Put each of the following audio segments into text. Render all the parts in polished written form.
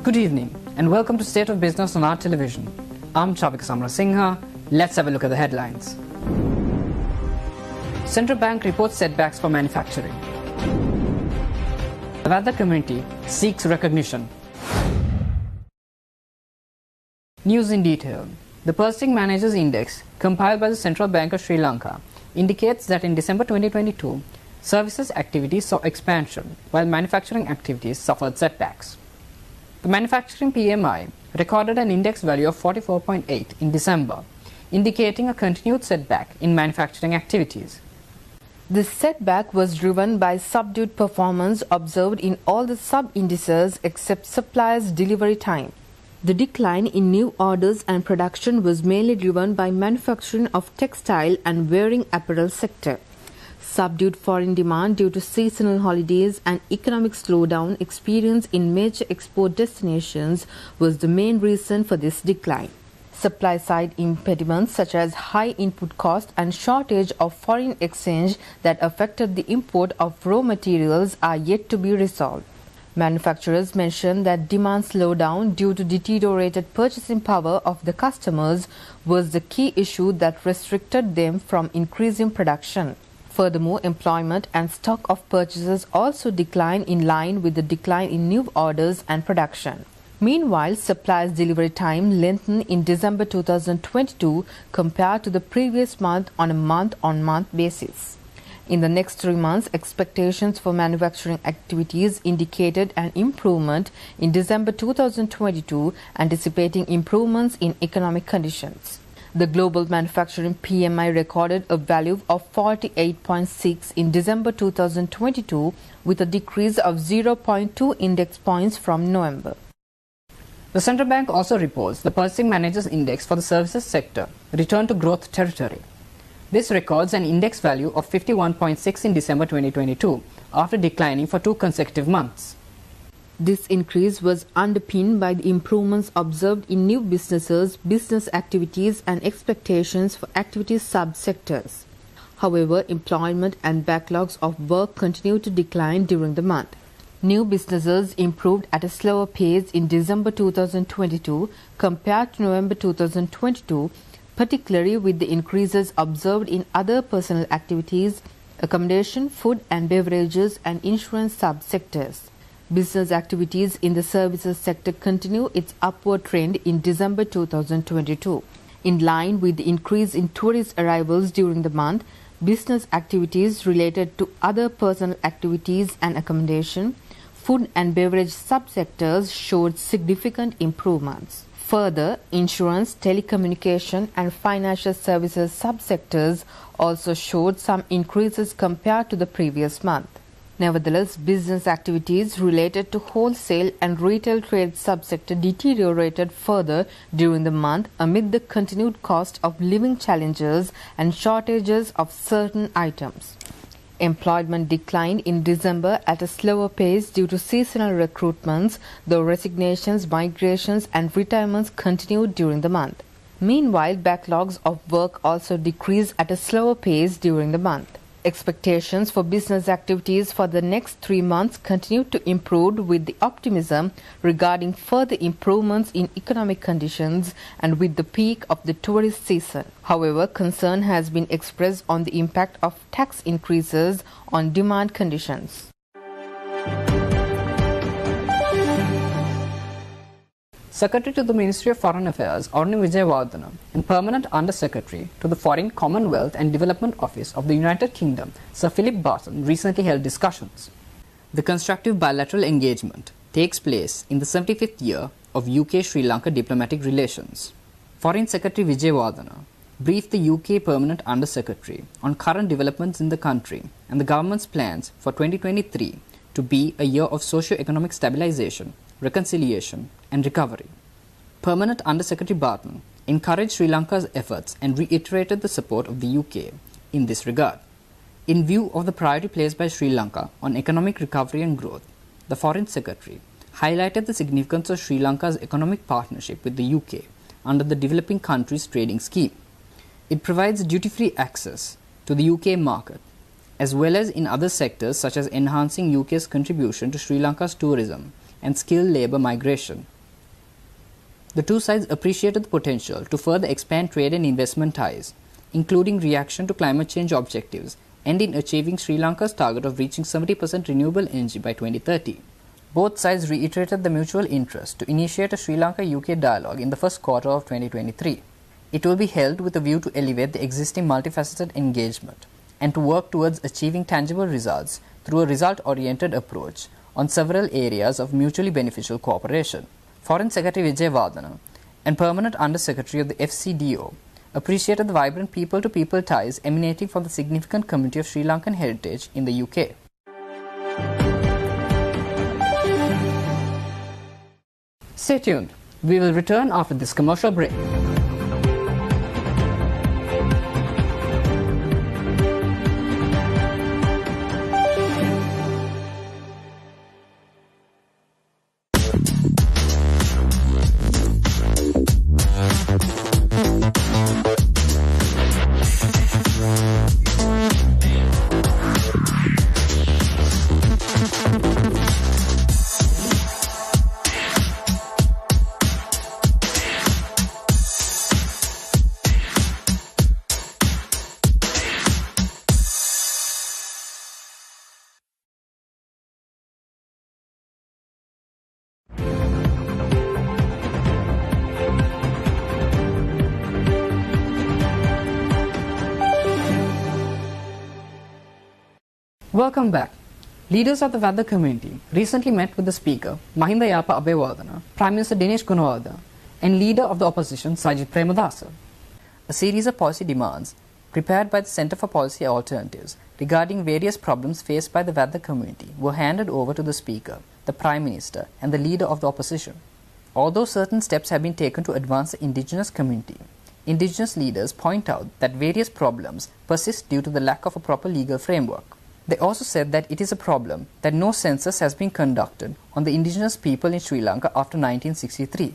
Good evening and welcome to State of Business on our television. I'm Chavik Samrasingha. Let's have a look at the headlines. Central Bank reports setbacks for manufacturing. The weather community seeks recognition. News in detail. The Purchasing Managers Index, compiled by the Central Bank of Sri Lanka, indicates that in December 2022, services activities saw expansion, while manufacturing activities suffered setbacks. The manufacturing PMI recorded an index value of 44.8 in December, indicating a continued setback in manufacturing activities. This setback was driven by subdued performance observed in all the sub-indices except suppliers' delivery time. The decline in new orders and production was mainly driven by manufacturing of textile and wearing apparel sector. Subdued foreign demand due to seasonal holidays and economic slowdown experienced in major export destinations was the main reason for this decline. Supply-side impediments such as high input cost and shortage of foreign exchange that affected the import of raw materials are yet to be resolved. Manufacturers mentioned that demand slowdown due to deteriorated purchasing power of the customers was the key issue that restricted them from increasing production. Furthermore, employment and stock of purchases also declined in line with the decline in new orders and production. Meanwhile, suppliers' delivery time lengthened in December 2022 compared to the previous month on a month-on-month basis. In the next 3 months, expectations for manufacturing activities indicated an improvement in December 2022, anticipating improvements in economic conditions. The global manufacturing PMI recorded a value of 48.6 in December 2022, with a decrease of 0.2 index points from November. The Central Bank also reports the Purchasing Managers Index for the services sector returned to growth territory. This records an index value of 51.6 in December 2022, after declining for 2 consecutive months. This increase was underpinned by the improvements observed in new businesses, business activities and expectations for activity sub-sectors. However, employment and backlogs of work continued to decline during the month. New businesses improved at a slower pace in December 2022 compared to November 2022, particularly with the increases observed in other personal activities, accommodation, food and beverages and insurance sub-sectors. Business activities in the services sector continue its upward trend in December 2022. In line with the increase in tourist arrivals during the month, business activities related to other personal activities and accommodation, food and beverage subsectors showed significant improvements. Further, insurance, telecommunication and financial services subsectors also showed some increases compared to the previous month. Nevertheless, business activities related to wholesale and retail trade subsector deteriorated further during the month amid the continued cost of living challenges and shortages of certain items. Employment declined in December at a slower pace due to seasonal recruitments, though resignations, migrations and retirements continued during the month. Meanwhile, backlogs of work also decreased at a slower pace during the month. Expectations for business activities for the next 3 months continue to improve, with the optimism regarding further improvements in economic conditions and with the peak of the tourist season. However, concern has been expressed on the impact of tax increases on demand conditions. Secretary to the Ministry of Foreign Affairs, Orni Vijayawardena, and Permanent Under-Secretary to the Foreign, Commonwealth and Development Office of the United Kingdom, Sir Philip Barton, recently held discussions. The constructive bilateral engagement takes place in the 75th year of UK-Sri Lanka diplomatic relations. Foreign Secretary Vijayawardena briefed the UK Permanent Under-Secretary on current developments in the country and the government's plans for 2023 to be a year of socio-economic stabilization, reconciliation and recovery. Permanent Under-Secretary Barton encouraged Sri Lanka's efforts and reiterated the support of the UK in this regard. In view of the priority placed by Sri Lanka on economic recovery and growth, the Foreign Secretary highlighted the significance of Sri Lanka's economic partnership with the UK under the Developing Countries Trading Scheme. It provides duty-free access to the UK market, as well as in other sectors such as enhancing UK's contribution to Sri Lanka's tourism and skilled labour migration, The two sides appreciated the potential to further expand trade and investment ties, including reaction to climate change objectives and in achieving Sri Lanka's target of reaching 70% renewable energy by 2030. Both sides reiterated the mutual interest to initiate a Sri Lanka-UK dialogue in the first quarter of 2023. It will be held with a view to elevate the existing multifaceted engagement and to work towards achieving tangible results through a result-oriented approach on several areas of mutually beneficial cooperation. Foreign Secretary Vijay Vardhana and Permanent Under-Secretary of the FCDO appreciated the vibrant people-to-people ties emanating from the significant community of Sri Lankan heritage in the UK. Stay tuned. We will return after this commercial break. Welcome back. Leaders of the Vadda community recently met with the Speaker, Mahinda Yapa Abeyewardena, Prime Minister Dinesh Gunawardena, and Leader of the Opposition, Sajith Premadasa. A series of policy demands prepared by the Centre for Policy Alternatives regarding various problems faced by the Vadda community were handed over to the Speaker, the Prime Minister, and the Leader of the Opposition. Although certain steps have been taken to advance the indigenous community, indigenous leaders point out that various problems persist due to the lack of a proper legal framework. They also said that it is a problem that no census has been conducted on the indigenous people in Sri Lanka after 1963.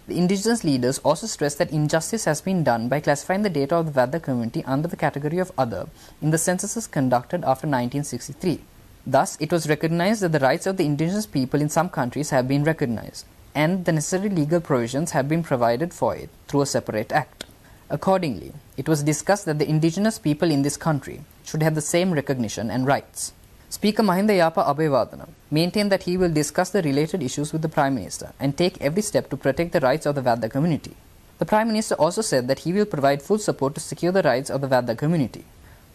The indigenous leaders also stressed that injustice has been done by classifying the data of the Vadda community under the category of other in the censuses conducted after 1963. Thus, it was recognized that the rights of the indigenous people in some countries have been recognized, and the necessary legal provisions have been provided for it through a separate act. Accordingly, it was discussed that the indigenous people in this country should have the same recognition and rights. Speaker Mahinda Yapa Abeyewardena maintained that he will discuss the related issues with the Prime Minister and take every step to protect the rights of the Vadda community. The Prime Minister also said that he will provide full support to secure the rights of the Vadda community.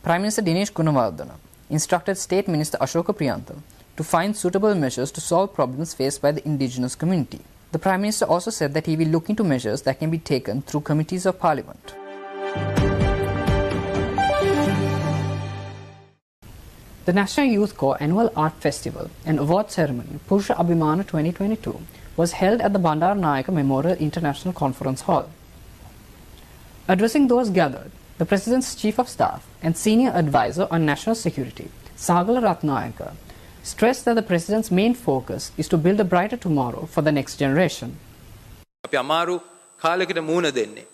Prime Minister Dinesh Gunawardena instructed State Minister Ashoka Priyantha to find suitable measures to solve problems faced by the indigenous community. The Prime Minister also said that he will look into measures that can be taken through committees of Parliament. The National Youth Corps Annual Art Festival and Award Ceremony, Purusha Abhimana 2022, was held at the Bandaranayake Memorial International Conference Hall. Addressing those gathered, the President's Chief of Staff and Senior Advisor on National Security, Sagala Ratnayaka, stressed that the President's main focus is to build a brighter tomorrow for the next generation. අපි අමාරු කාලයකට මුහුණ දෙන්නේ.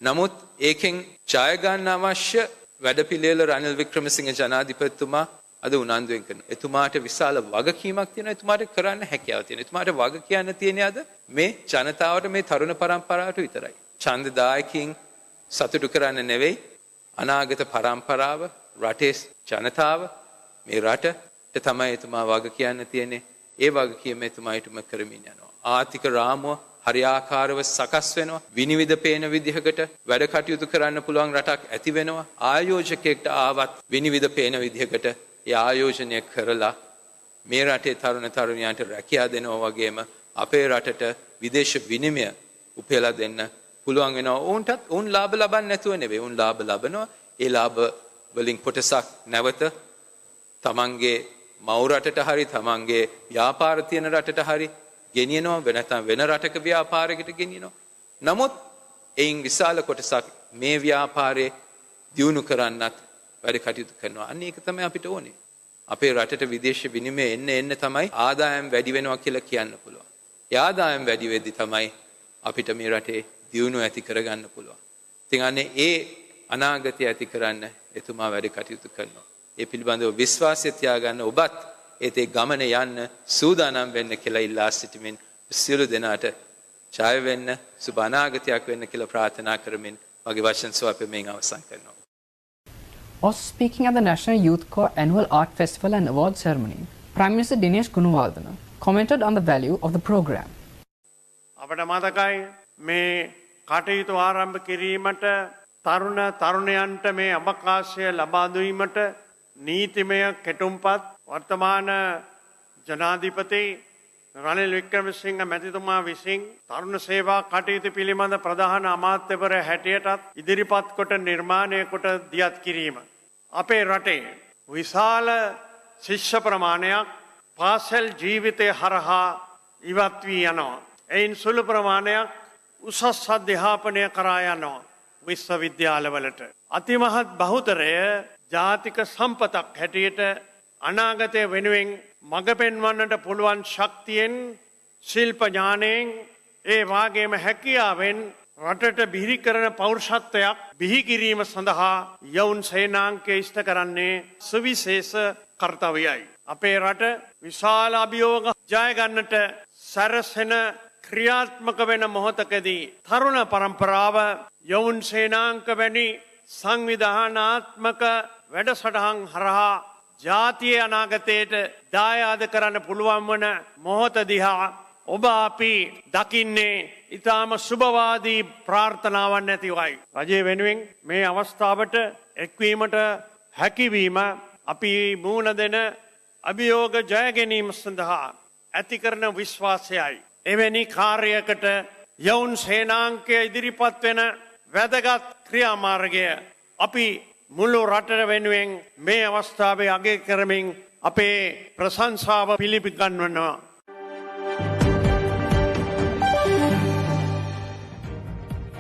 නමුත් ඒකෙන් ජය ගන්න අවශ්‍ය වැඩපිළිවෙල රනිල් වික්‍රමසිංහ ජනාධිපතිතුමා අද උනන්දුවෙන් කරනවා. එතුමාට විශාල වගකීමක් තියෙනවා. එතුමාට කරන්න හැකියාව තියෙනවා. එතුමාට වග කියන්න තියෙන්නේ අද මේ ජනතාවට මේ තරුණ පරම්පරාවට විතරයි. ඡන්දදායකින් සතුටු කරන්න නෙවෙයි අනාගත පරම්පරාව රටේ ජනතාව මේ රටට තමයි එතුමා වග කියන්න තියෙන්නේ. ඒ වගකීම එතුමාටම කරමින් යනවා. ආර්ථික රාමුව හරියාකාරව සකස් වෙනවා. විනිවිද පේන විදිහකට වැඩ කටයුතු කරන්න පුළුවන් රටක් ඇති වෙනවා. ආයෝජකයෙක්ට ආවත් විනිවිද පේන විදිහකට ඒ ආයෝජනය කරලා මේ රටේ තරුණ තරුණියන්ට රැකියා දෙනවා වගේම අපේ රටට විදේශ විනිමය උපයලා දෙන්න පුළුවන් වෙනවා. උන් ලාභ ලබන්නේ නැතුව නෙවෙයි. උන් ලාභ ලබනවා. ඒ ලාභ වලින් කොටසක් නැවත තමන්ගේ මව් රටට හරි තමන්ගේ ව්‍යාපාර තියෙන රටට හරි ගෙනියනවා. වෙනතම් වෙන රටක ව්‍යාපාරයකට ගෙනියනවා. නමුත් එයින් විශාල කොටසක් මේ ව්‍යාපාරේ දියුණු කරන්නත් වැඩ කටයුතු කරනවා. අන්න ඒක තමයි අපිට ඕනේ. අපේ රටට විදේශ විනිමය එන්න තමයි ආදායම් වැඩි වෙනවා කියලා කියන්න පුළුවන්. ඒ ආදායම් වැඩි වෙද්දි තමයි අපිට මේ රටේ දියුණුව ඇති කරගන්න පුළුවන්. ඉතින් අනේ ඒ අනාගතය ඇති කරන්න එතුමා වැඩ කටයුතු කරනවා. ඒ පිළිබඳව විශ්වාසය තියාගන්න ඔබත් ඒතේ ගමන යන්න සූදානම් වෙන්න කියලා ඉල්ලා සිටිමින් සියලු දෙනාට ජය වෙන්න සුබ අනාගතයක් වෙන්න කියලා ප්‍රාර්ථනා කරමින් මගේ වචන සුවපෙමින් අවසන් කරනවා. Also speaking at the National Youth Corps Annual Art Festival and Award Ceremony, Prime Minister Dinesh Gunawardena commented on the value of the program. අපට මතකයි මේ කටයුතු ආරම්භ කිරීමට තරුණ තරුණයන්ට මේ අවකාශය ලබා දීමට නීතිමය කෙටුම්පත් වර්තමාන ජනාධිපති රනිල් වික්‍රමසිංහ මැතිතුමා විසින් තරුණ සේවා කටයුතු පිළිබඳ ප්‍රධාන අමාත්‍යවරයා හැටියටත් ඉදිරිපත් කොට නිර්මාණය කොට දියත් කිරීම. අපේ රටේ විශාල ශිෂ්‍ය ප්‍රමාණයක් පාසල් ජීවිතය හරහා ඉවත් වී යනවා. එයින් සුළු ප්‍රමාණයක් උසස් අධ්‍යාපනය කරා යනවා විශ්වවිද්‍යාලවලට. අතිමහත් බහුතරය ජාතික සම්පතක් හැටියට අනාගතය වෙනුවෙන් මඟ පෙන්වන්නට පුළුවන් ශක්තියෙන් ශිල්ප ඥානයෙන් ඒ වාගේම හැකියාවෙන් රටට බිහි කරන පෞරුෂත්වයක් බිහි කිරීම සඳහා යවුන් සේනාංකය ඉෂ්ට කරන්නේ සුවිශේෂ කර්තව්‍යයි. අපේ රට විශාල අභියෝග ජය ගන්නට සැරසෙන ක්‍රියාත්මක වෙන මොහොතකදී තරුණ පරම්පරාව යවුන් සේනාංක වැනි සංවිධානාත්මක වැඩසටහන් හරහා ජාතිය අනාගතයට දායාද කරන්න පුළුවන් වන මොහොත දිහා ඔබ අපි දකින්නේ ඊටාම සුබවාදී ප්‍රාර්ථනාවන් ඇතිවයි. රජය වෙනුවෙන් මේ අවස්ථාවට එක්වීමට හැකියවීම අපි මුහුණ දෙන අභියෝග ජය ගැනීම සඳහා ඇති කරන විශ්වාසයයි. එවැනි කාර්යයකට යවුන් සේනාංකය ඉදිරිපත් වෙන වැදගත් ක්‍රියාමාර්ගය අපි මුළු රට වෙනුවෙන් මේ අවස්ථාවේ අගය කරමින් අපේ ප්‍රශංසාව පිළිගන්වනවා.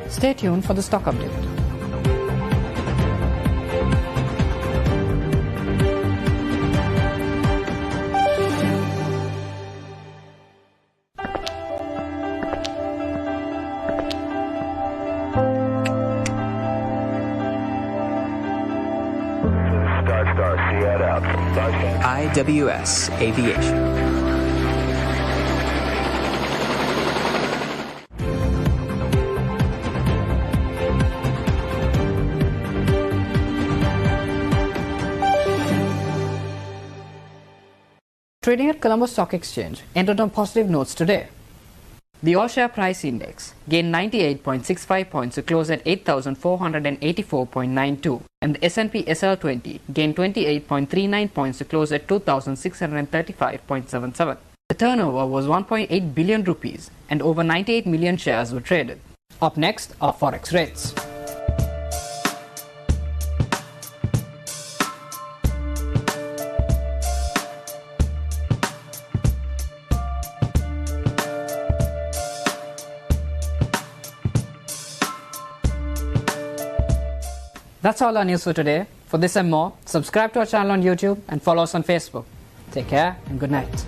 Stay tuned for the stock update. IWS Aviation. Trading at Colombo Stock Exchange ended on positive notes today. The all-share price index gained 98.65 points to close at 8,484.92, and the S&P SL20 gained 28.39 points to close at 2,635.77. The turnover was 1.8 billion rupees, and over 98 million shares were traded. Up next are forex rates. That's all our news for today. For this and more, subscribe to our channel on YouTube and follow us on Facebook. Take care and good night.